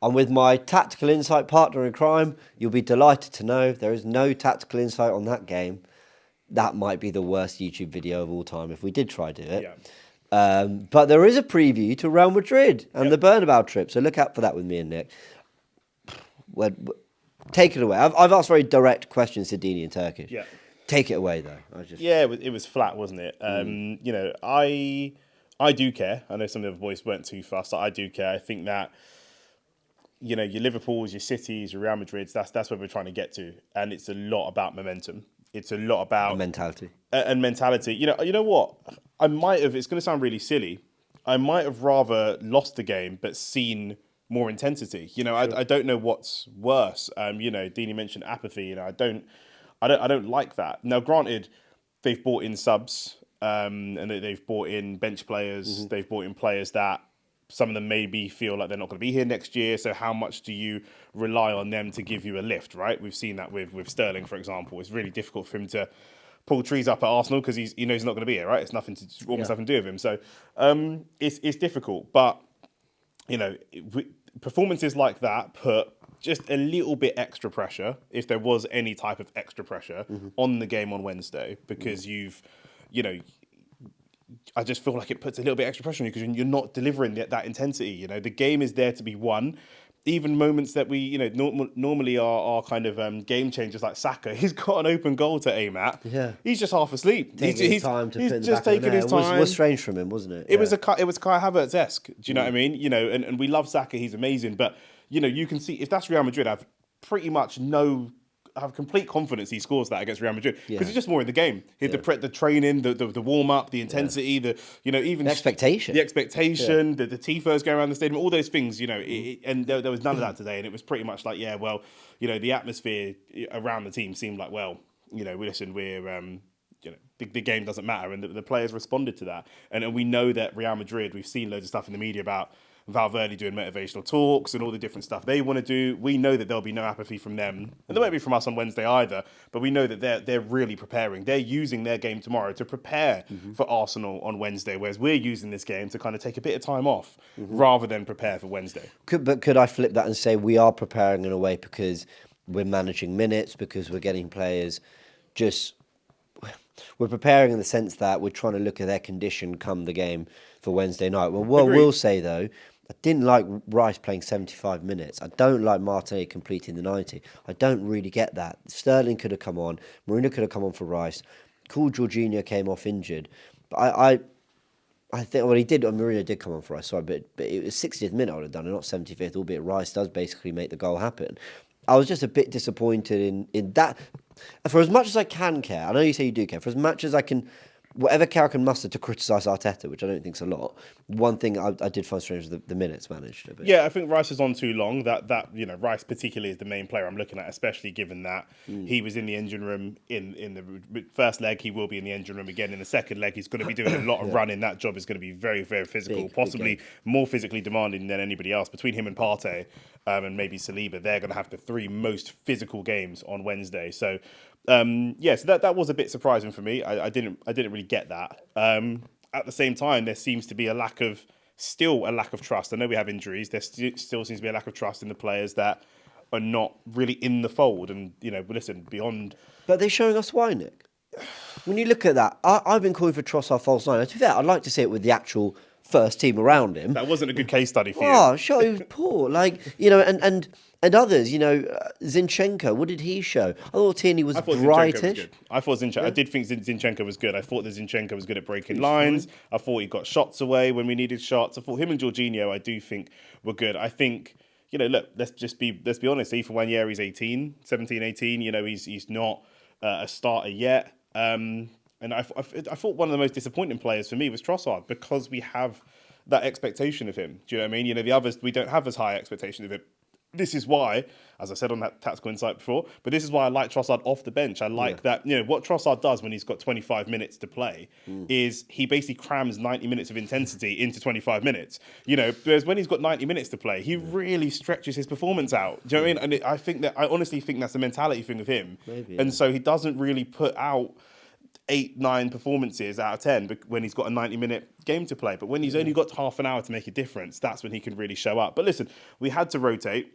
And with my tactical insight partner in crime, you'll be delighted to know there is no tactical insight on that game. That might be the worst YouTube video of all time if we did try to do it. But there is a preview to Real Madrid and the Bernabeu trip, so look out for that with me and Nick. Well, take it away. I've asked very direct questions to Dini in Turkish. Yeah. Take it away, though. It was flat, wasn't it? You know, I do care. I know some of the other boys weren't too fast. I do care. I think that, you know, your Liverpools, your Cities, your Real Madrids, that's where we're trying to get to. And it's a lot about momentum. It's a lot about... mentality. And mentality. You know what? It's going to sound really silly. I might have rather lost the game, but seen more intensity. You know, sure. I don't know what's worse. You know, Dini mentioned apathy. You know, I don't like that. Now, granted, they've brought in subs, and they've brought in bench players. Mm-hmm. They've brought in players that some of them maybe feel like they're not going to be here next year. So how much do you rely on them to give you a lift, right? We've seen that with Sterling, for example. It's really difficult for him to pull trees up at Arsenal because he knows he's not going to be here, right? It's nothing to do with him. So it's difficult. But, you know, performances like that put just a little bit extra pressure, if there was any type of extra pressure, on the game on Wednesday, because I just feel like it puts a little bit extra pressure on you because you're not delivering that intensity. You know, the game is there to be won. Even moments that we, you know, normally are kind of game changers like Saka, he's got an open goal to aim at. Yeah, he's just half asleep. He's just taking his time. It was strange from him, wasn't it? It was Kai Havertz-esque. Do you know what I mean? You know, and we love Saka. He's amazing, but you know, you can see if that's Real Madrid, I have complete confidence he scores that against Real Madrid because it's just more in the game. The training, the warm up, the intensity, even the expectation, the tifos going around the stadium, all those things. You know, and there was none of that today, and it was pretty much like, the atmosphere around the team seemed like, the game doesn't matter, and the players responded to that, and we know that Real Madrid. We've seen loads of stuff in the media about Valverde doing motivational talks and all the different stuff they want to do. We know that there'll be no apathy from them. And there won't be from us on Wednesday either. But we know that they're really preparing. They're using their game tomorrow to prepare for Arsenal on Wednesday, whereas we're using this game to kind of take a bit of time off rather than prepare for Wednesday. Could I flip that and say we are preparing in a way because we're managing minutes, because we're getting players we're preparing in the sense that we're trying to look at their condition come the game for Wednesday night. Well, what I will say, though, I didn't like Rice playing 75 minutes. I don't like Martinelli completing the 90. I don't really get that. Sterling could have come on. Mourinho could have come on for Rice. Cool, Jorginho came off injured. But I think, well, he did, Mourinho did come on for Rice, sorry, but it was 60th minute I would have done it, not 75th, albeit Rice does basically make the goal happen. I was just a bit disappointed in that. For as much as I can care, I know you say you do care, for as much as I can, whatever care I can muster to criticise Arteta, which I don't think is a lot, one thing I did find strange was the minutes managed a bit. Yeah, I think Rice is on too long. Rice particularly is the main player I'm looking at, especially given that he was in the engine room in the first leg. He will be in the engine room again in the second leg. He's going to be doing a lot of running. That job is going to be very, very physical, possibly more physically demanding than anybody else. Between him and Partey and maybe Saliba, they're going to have the three most physical games on Wednesday. So so that was a bit surprising for me. I didn't really get that. At the same time, there seems to be still a lack of trust. I know we have injuries. There still seems to be a lack of trust in the players that are not really in the fold. And, listen, beyond... But they're showing us why, Nick. When you look at that, I've been calling for Trossard false nine. To be fair, I'd like to see it with the actual first team around him. That wasn't a good case study for you. Oh, sure, he was poor. And others, Zinchenko, what did he show? I thought Tierney was brightish. I thought Zinchenko, I did think Zinchenko was good. I thought that Zinchenko was good at breaking lines. Fine. I thought he got shots away when we needed shots. I thought him and Jorginho, I do think, were good. I think, look, let's be honest. For 1 year, he's 17, 18. He's not a starter yet. And I thought one of the most disappointing players for me was Trossard because we have that expectation of him. Do you know what I mean? The others, we don't have as high expectation of him. This is why, as I said on that tactical insight before, but this is why I like Trossard off the bench. I like that, what Trossard does when he's got 25 minutes to play is he basically crams 90 minutes of intensity into 25 minutes. Whereas when he's got 90 minutes to play, he really stretches his performance out. Do you know what I mean? And I honestly think that's a mentality thing of him. Maybe, and so he doesn't really put out 8, 9 performances out of 10 when he's got a 90-minute game to play. But when he's only got half an hour to make a difference, that's when he can really show up. But listen, we had to rotate.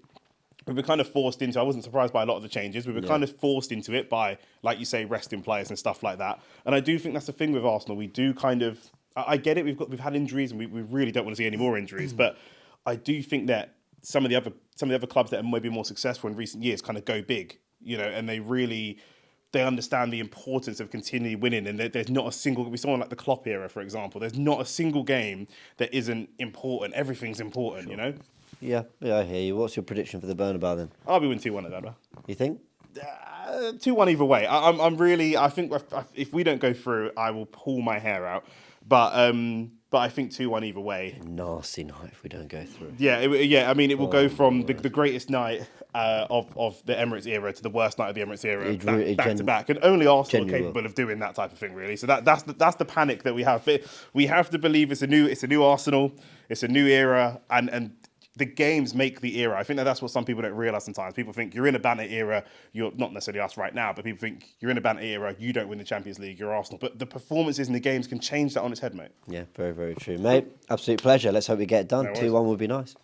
We were kind of forced into. I wasn't surprised by a lot of the changes. We were kind of forced into it by, like you say, resting players and stuff like that. And I do think that's the thing with Arsenal. We do kind of. I get it. We've had injuries, and we really don't want to see any more injuries. But I do think that some of the other clubs that are maybe more successful in recent years kind of go big, and they understand the importance of continually winning. And there's not a single. We saw like the Klopp era, for example. There's not a single game that isn't important. Everything's important, Yeah, I hear you. What's your prediction for the Bernabeu then? I'll be winning 2-1 at that. You think? 2-1 either way. I think if we don't go through, I will pull my hair out. But I think 2-1 either way. Nasty night if we don't go through. Yeah. I mean, it will go from the greatest night of the Emirates era to the worst night of the Emirates era, back to back. And only Arsenal are capable of doing that type of thing, really. So that's the panic that we have. But we have to believe it's a new Arsenal. It's a new era, and the games make the era. I think that's what some people don't realise sometimes. People think you're in a banter era. You're not necessarily us right now, but people think you're in a banter era. You don't win the Champions League. You're Arsenal. But the performances in the games can change that on its head, mate. Yeah, very, very true. Mate, absolute pleasure. Let's hope we get it done. 2-1 would be nice.